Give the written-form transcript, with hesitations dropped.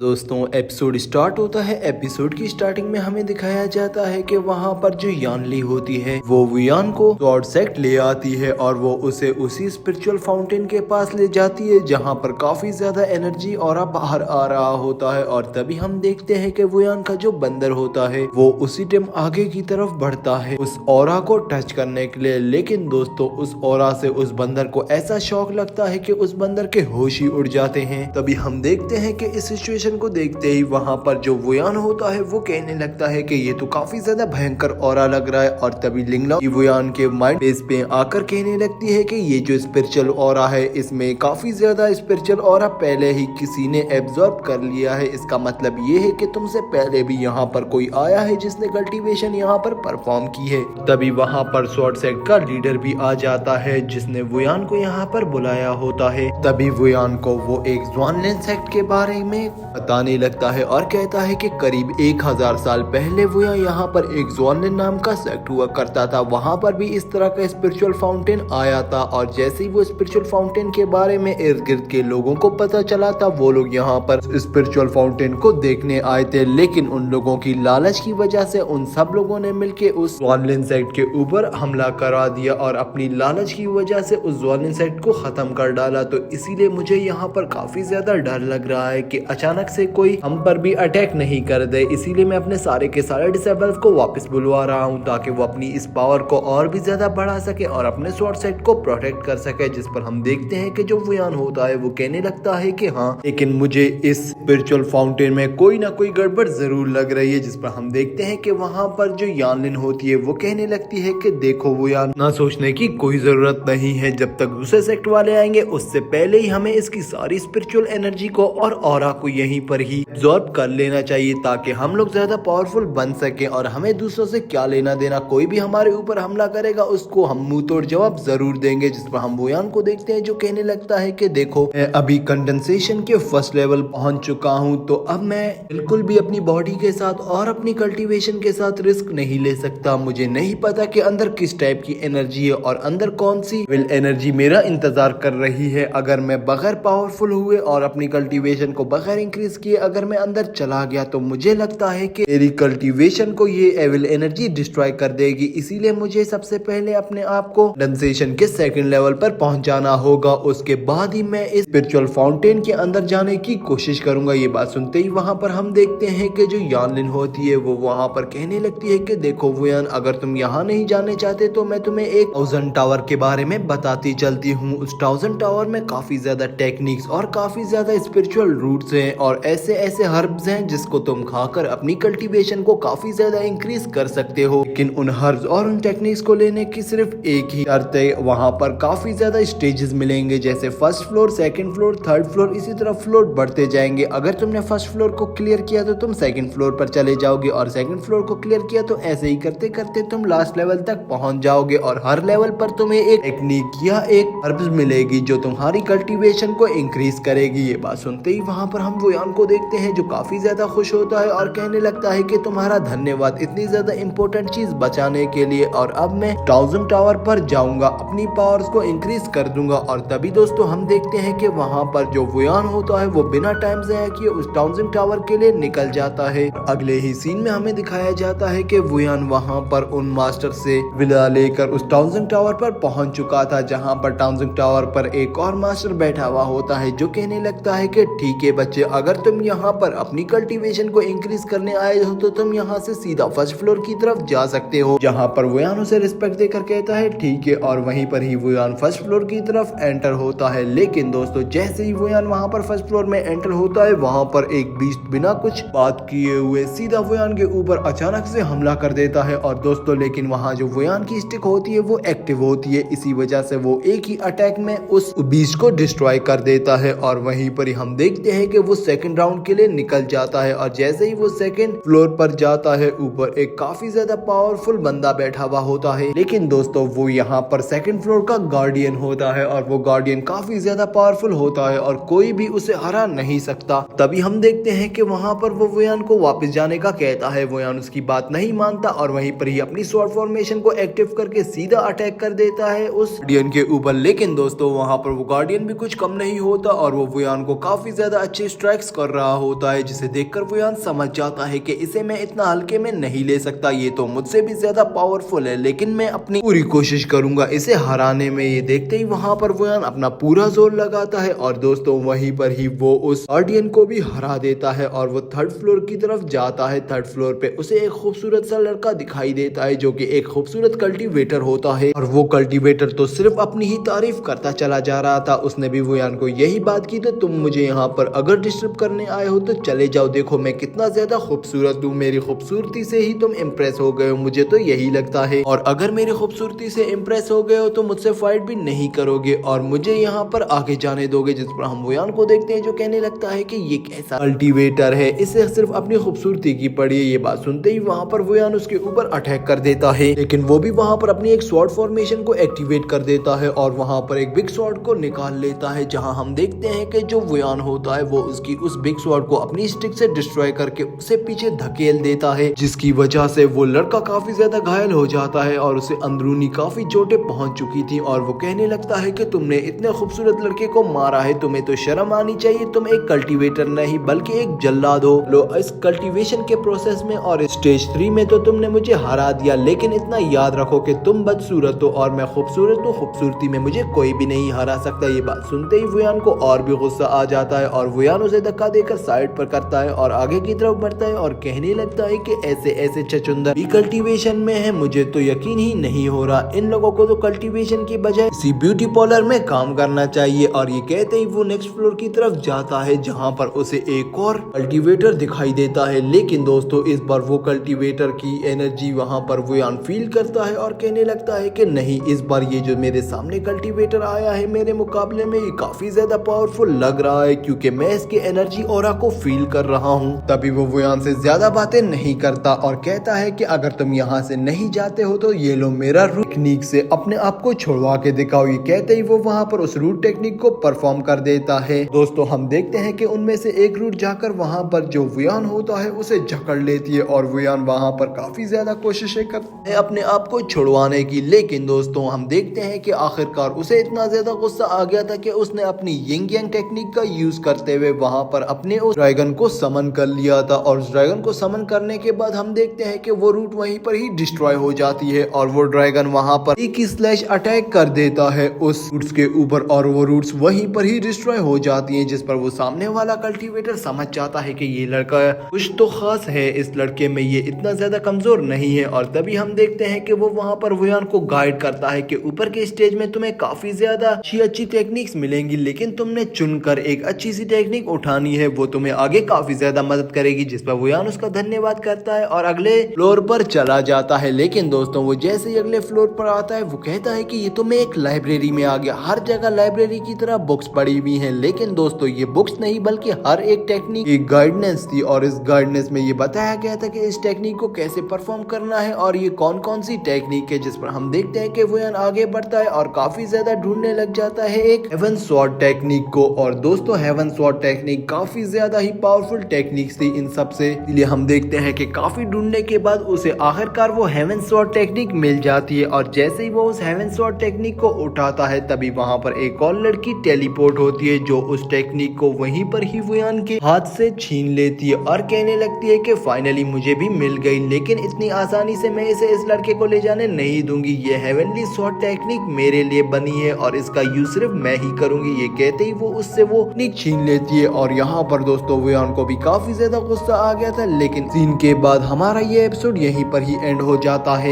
दोस्तों episode start होता है। एपिसोड की स्टार्टिंग में हमें दिखाया जाता है कि वहाँ पर जो यानली होती है वो वुयान को स्वॉर्ड सेक्ट ले आती है और वो उसे उसी स्पिरिचुअल फाउंटेन के पास ले जाती है जहाँ पर काफी ज्यादा एनर्जी और बाहर आ रहा होता है। और तभी हम देखते हैं कि वुयान का जो बंदर होता है वो उसी टाइम आगे की तरफ बढ़ता है उस ऑरा को टच करने के लिए। लेकिन दोस्तों उस ऑरा से उस बंदर को ऐसा शॉक लगता है कि उस बंदर के होश ही उड़ जाते हैं। तभी हम देखते हैं कि इस सिचुएशन को देखते ही वहाँ पर जो वुयान होता है वो कहने लगता है कि ये तो काफी ज्यादा भयंकर ऑरा लग रहा है। और तभी लिंगलाओ वुयान के माइंड बेस पे आकर कहने लगती है कि ये जो स्पिरिचुअल ऑरा है इसमें काफी ज्यादा स्पिरिचुअल ऑरा पहले ही किसी ने एब्जॉर्ब कर लिया है। इसका मतलब ये है कि तुमसे पहले भी यहाँ पर कोई आया है जिसने कल्टीवेशन यहाँ पर परफॉर्म की है। तभी वहाँ पर स्वॉर्ड सेक्ट का लीडर भी आ जाता है जिसने वुयान को यहाँ पर बुलाया होता है। तभी वुयान को वो एक ज़्वानलैंड सेक्ट के बारे में बताने लगता है और कहता है कि करीब 1000 साल पहले वो यहाँ पर एक ज़्वानलैंड नाम का सेक्ट हुआ करता था। वहाँ पर भी इस तरह का स्पिरिचुअल फाउंटेन आया था और जैसे ही वो स्पिरिचुअल फाउंटेन के बारे में इर्द गिर्द के लोगों को पता चला था वो लोग यहाँ पर स्पिरिचुअल फाउंटेन को देखने आए थे। लेकिन उन लोगों की लालच की वजह से उन सब लोगों ने मिलकर उस ज़्वानलैंड सेक्ट के ऊपर हमला करा दिया और अपनी लालच की वजह से उस ज़्वानलैंड सेक्ट को खत्म कर डाला। तो इसीलिए मुझे यहाँ पर काफी ज्यादा डर लग रहा है कि अचानक से कोई हम पर भी अटैक नहीं कर दे। इसीलिए मैं अपने सारे के सारे डिसेबल्स को वापस बुलवा रहा हूँ ताकि वो अपनी इस पावर को और भी ज्यादा बढ़ा सके और अपने स्वॉर्ड सेक्ट को प्रोटेक्ट कर सके। जिस पर हम देखते हैं कि जो वुयान होता है वो कहने लगता है कि हाँ लेकिन मुझे इस स्पिरिचुअल फाउंटेन में कोई ना कोई गड़बड़ जरूर लग रही है। जिस पर हम देखते हैं कि वहाँ पर जो यानलिन होती है वो कहने लगती है कि देखो वुयान ना सोचने की कोई जरूरत नहीं है, जब तक दूसरे सेक्ट वाले आएंगे उससे पहले ही हमें इसकी सारी स्पिरिचुअल एनर्जी को और ऑरा को यहीं पर ही एब्जॉर्ब कर लेना चाहिए ताकि हम लोग ज्यादा पावरफुल बन सके। और हमें दूसरों से क्या लेना देना, कोई भी हमारे ऊपर हमला करेगा उसको हम मुंह तोड़ जवाब जरूर देंगे। जिस पर हम वुयान को देखते हैं जो कहने लगता है कि देखो मैं अभी कंडेंसेशन के फर्स्ट लेवल पहुंच चुका हूं तो अब मैं बिल्कुल भी अपनी बॉडी के साथ और अपनी कल्टीवेशन के साथ रिस्क नहीं ले सकता। मुझे नहीं पता कि अंदर किस टाइप की एनर्जी है और अंदर कौन सी विल एनर्जी मेरा इंतजार कर रही है। अगर मैं बगैर पावरफुल हुए और अपनी कल्टीवेशन को बगैर इंक्रीज किए अगर मैं अंदर चला गया तो मुझे लगता है कि मेरी कल्टीवेशन को ये एविल एनर्जी डिस्ट्रॉय कर देगी। इसीलिए मुझे सबसे पहले अपने आप को कंडेंसेशन के सेकंड लेवल पर पहुंचाना होगा, उसके बाद ही मैं इस स्पिरिचुअल फाउंटेन के अंदर जाने की कोशिश करूंगा। ये बात सुनते ही वहां पर हम देखते हैं कि जो यानलिन होती है वो वहां पर कहने लगती है कि देखो वुयान अगर तुम यहाँ नहीं जाने चाहते तो मैं तुम्हें एक 1000 टावर के बारे में बताती चलती हूँ। उस 1000 टावर में काफी ज्यादा टेक्निक्स और काफी ज्यादा स्पिरिचुअल रूट्स हैं और ऐसे ऐसे हर्ब्स हैं जिसको तुम खाकर अपनी कल्टीवेशन को काफी ज्यादा इंक्रीज कर सकते हो। लेकिन उन हर्ब्स और उन टेक्निक्स को लेने की सिर्फ एक ही शर्त है, वहां पर काफी ज्यादा स्टेजेस मिलेंगे जैसे first floor, second floor, third floor, इसी तरह फ्लोर बढ़ते जाएंगे। अगर तुमने फर्स्ट फ्लोर को क्लियर किया तो तुम सेकंड फ्लोर पर चले जाओगे और सेकंड फ्लोर को क्लियर किया तो ऐसे ही करते करते तुम लास्ट लेवल तक पहुंच जाओगे और हर लेवल पर तुम्हें एक टेक्निक या एक हर्ब्स मिलेगी जो तुम्हारी कल्टीवेशन को इंक्रीज करेगी। ये बात सुनते ही वहां पर हम वुयान को देखते हैं जो काफी ज्यादा खुश होता है और कहने लगता है कि तुम्हारा धन्यवाद इतनी ज्यादा इंपॉर्टेंट चीज बचाने के लिए। और अब मैं 1000 टावर पर जाऊंगा, अपनी पावर्स को इंक्रीज कर दूंगा। और तभी दोस्तों हम देखते हैं कि वहां पर जो वुयान होता है वो बिना टाइम ज़ाया किए उस 1000 टावर के लिए निकल जाता है। अगले ही सीन में हमें दिखाया जाता है कि वुयान वहां पर उन मास्टर से विदा लेकर उस 1000 टावर पर पहुंच चुका था जहां पर 1000 टावर पर एक और मास्टर बैठा हुआ होता है जो कहने लगता है कि ठीक है बच्चे, अगर तुम यहाँ पर अपनी कल्टीवेशन को इंक्रीज करने आए हो तो तुम यहाँ से सीधा फर्स्ट फ्लोर की तरफ जा सकते हो। जहाँ पर वुयान उसे रिस्पेक्ट देकर कहता है ठीक है और वहीं पर ही वुयान फर्स्ट फ्लोर की तरफ एंटर होता है। लेकिन दोस्तों जैसे ही वुयान वहाँ पर फर्स्ट फ्लोर में एंटर होता है वहाँ पर एक बीस्ट बिना कुछ बात किए हुए सीधा वुयान के ऊपर अचानक से हमला कर देता है। और दोस्तों लेकिन वहाँ जो वुयान की स्टिक होती है वो एक्टिव होती है, इसी वजह से वो एक ही अटैक में उस बीस्ट को डिस्ट्रॉय कर देता है। और वहीं पर ही हम देखते हैं कि वो सेकंड राउंड के लिए निकल जाता है और जैसे ही वो सेकंड फ्लोर पर जाता है ऊपर एक काफी ज्यादा पावरफुल बंदा बैठा हुआ होता है। लेकिन दोस्तों वो यहाँ पर सेकंड फ्लोर का गार्डियन होता है और वो गार्डियन काफी ज्यादा पावरफुल होता है और कोई भी उसे हरा नहीं सकता। तभी हम देखते हैं कि वहाँ पर वो वुयान को वापस जाने का कहता है। वुयान उसकी बात नहीं मानता और वहीं पर ही अपनी स्वॉर्ड फॉर्मेशन को एक्टिव करके सीधा अटैक कर देता है उस गार्डियन के ऊपर। लेकिन दोस्तों वहाँ पर वो गार्डियन भी कुछ कम नहीं होता और वो वुयान को काफी ज्यादा अच्छे स्ट्राइक्स प्रेस कर रहा होता है, जिसे देखकर वुयान समझ जाता है कि इसे मैं इतना हल्के में नहीं ले सकता, ये तो मुझसे भी ज्यादा पावरफुल है, लेकिन मैं अपनी पूरी कोशिश करूंगा इसे हराने में। ये देखते ही वहां पर वुयान अपना पूरा जोर लगाता है और दोस्तों वहीं पर ही वो उस गार्डियन को भी हरा देता है और वो थर्ड फ्लोर की तरफ जाता है। थर्ड फ्लोर पे उसे एक खूबसूरत सा लड़का दिखाई देता है जो कि एक खूबसूरत कल्टीवेटर होता है और वो कल्टीवेटर तो सिर्फ अपनी ही तारीफ करता चला जा रहा था। उसने भी वुयान को यही बात की, तो तुम मुझे यहाँ पर अगर डिस्टर्ब करने आए हो तो चले जाओ, देखो मैं कितना ज्यादा खूबसूरत हूँ, मेरी खूबसूरती से ही तुम इम्प्रेस हो गए हो, मुझे तो यही लगता है, और अगर मेरी खूबसूरती से इम्प्रेस हो गए हो तो मुझसे फाइट भी नहीं करोगे और मुझे यहाँ पर आगे जाने दोगे। जिस पर हम वुयान को देखते हैं जो कहने लगता है कि ये कैसा कल्टीवेटर है, इसे सिर्फ अपनी खूबसूरती की पड़ी है। ये बात सुनते ही वहाँ पर वुयान उसके ऊपर अटैक कर देता है, लेकिन वो भी वहाँ पर अपनी एक स्वॉर्ड फॉर्मेशन को एक्टिवेट कर देता है और वहाँ पर एक बिग स्वॉर्ड को निकाल लेता है, जहाँ हम देखते हैं कि जो वुयान होता है वो उसकी उस बिग स्वॉर्ड को अपनी स्टिक से डिस्ट्रॉय करके उसे पीछे धकेल देता है, जिसकी वजह से वो लड़का काफी ज्यादा घायल हो जाता है और उसे अंदरूनी काफी चोटें पहुंच चुकी थी। और वो कहने लगता है कि तुमने इतने खूबसूरत लड़के को मारा है, तुम्हें तो शर्म आनी चाहिए, तुम एक कल्टीवेटर नहीं बल्कि एक जल्लाद हो। लो इस कल्टीवेशन के प्रोसेस में और स्टेज 3 में तो तुमने मुझे हरा दिया, लेकिन इतना याद रखो कि तुम बदसूरत हो और मैं खूबसूरत हूँ, खूबसूरती में मुझे कोई भी नहीं हरा सकता। ये बात सुनते ही वुयान को और भी गुस्सा आ जाता है और वुयान उसे धक्का देकर साइड पर करता है और आगे की तरफ बढ़ता है और कहने लगता है कि ऐसे ऐसे चचुंदर भी कल्टीवेशन में है, मुझे तो यकीन ही नहीं हो रहा, इन लोगों को तो कल्टीवेशन की बजाय किसी ब्यूटी पार्लर में काम करना चाहिए। और ये कहते ही वो नेक्स्ट फ्लोर की तरफ जाता है जहाँ पर उसे एक और कल्टीवेटर दिखाई देता है, लेकिन दोस्तों इस बार वो कल्टीवेटर की एनर्जी वहाँ पर वुयान फील करता है और कहने लगता है कि नहीं, इस बार ये जो मेरे सामने कल्टीवेटर आया है मेरे मुकाबले में ये काफी ज्यादा पावरफुल लग रहा है, क्योंकि मैं इसकी एनर्जी ऑरा को फील कर रहा हूँ। तभी वो वुयान से ज्यादा बातें नहीं करता और कहता है कि अगर तुम यहाँ से नहीं जाते हो तो ये लो मेरा रूट टेक्निक से अपने आप को छुड़वा के दिखाओ। ये कहते ही वो वहाँ पर उस रूट टेक्निक को परफॉर्म कर देता है। दोस्तों हम देखते हैं कि उनमें से एक रूट जाकर वहाँ पर जो वुयान होता है उसे जकड़ लेती है और वुयान वहाँ पर काफी ज्यादा कोशिशें करता है अपने आप को छुड़वाने की, लेकिन दोस्तों हम देखते हैं कि आखिरकार उसे इतना ज्यादा गुस्सा आ गया था कि उसने अपनी यिंग यांग टेक्निक का यूज करते हुए वहाँ पर अपने उस ड्रैगन को समन कर लिया था और उस ड्रैगन को समन करने के बाद हम देखते हैं कि वो रूट वहीं पर ही डिस्ट्रॉय हो जाती है और वो ड्रैगन वहाँ पर एक स्लैश अटैक कर देता है उस रूट्स के ऊपर और वो रूट्स वहीं पर ही डिस्ट्रॉय हो जाती हैं, जिस पर वो सामने वाला कल्टीवेटर समझ जाता है कि ये लड़का कुछ तो खास है, इस लड़के में ये इतना ज्यादा कमजोर नहीं है। और तभी हम देखते हैं कि वो वहाँ पर वुयान को गाइड करता है कि ऊपर के स्टेज में तुम्हें काफी ज्यादा अच्छी टेक्निक्स मिलेंगी, लेकिन तुमने चुनकर एक अच्छी सी टेक्निक उठानी है, वो तुम्हें आगे काफी ज्यादा मदद करेगी। जिस पर वुयान उसका धन्यवाद करता है और अगले फ्लोर पर चला जाता है। लेकिन दोस्तों वो जैसे ही अगले फ्लोर पर आता है वो कहता है कि ये तो मैं एक लाइब्रेरी में आ गया, हर जगह लाइब्रेरी की तरह बुक्स पड़ी हुई हैं, लेकिन दोस्तों ये बुक्स नहीं बल्कि हर एक टेक्निक एक गाइडेंस थी और इस गाइडेंस में ये बताया गया था कि इस टेक्निक को कैसे परफॉर्म करना है और ये कौन कौन सी टेक्निक है। जिस पर हम देखते हैं कि वुयान आगे बढ़ता है और काफी ज्यादा ढूंढने लग जाता है एक हेवन स्वॉर्ड टेक्निक को। और दोस्तों हेवन स्वॉर्ड टेक्निक काफी ज्यादा ही पावरफुल टेक्निक थी इन सबसे, इसलिए हम देखते हैं कि काफी ढूंढने के बाद उसे आखिरकार वो हेवन स्वॉर्ड टेक्निक मिल जाती है और जैसे ही वो उस हेवन स्वॉर्ड टेक्निक को उठाता है तभी वहां पर एक और लड़की टेलीपोर्ट होती है जो उस टेक्निक को वहीं पर ही वुयान के हाथ से छीन लेती है और कहने लगती है कि फाइनली मुझे भी मिल गई, लेकिन इतनी आसानी से मैं इसे इस लड़के को ले जाने नहीं दूंगी, ये हेवनली स्वॉर्ड टेक्निक मेरे लिए बनी है और इसका यूज सिर्फ मैं ही करूंगी। ये कहते ही वो उससे वो टेक्निक छीन लेती है और यहाँ पर दोस्तों वुयान को भी काफी ज्यादा गुस्सा आ गया था। लेकिन सीन के बाद हमारा ये एपिसोड यहीं पर ही एंड हो जाता है।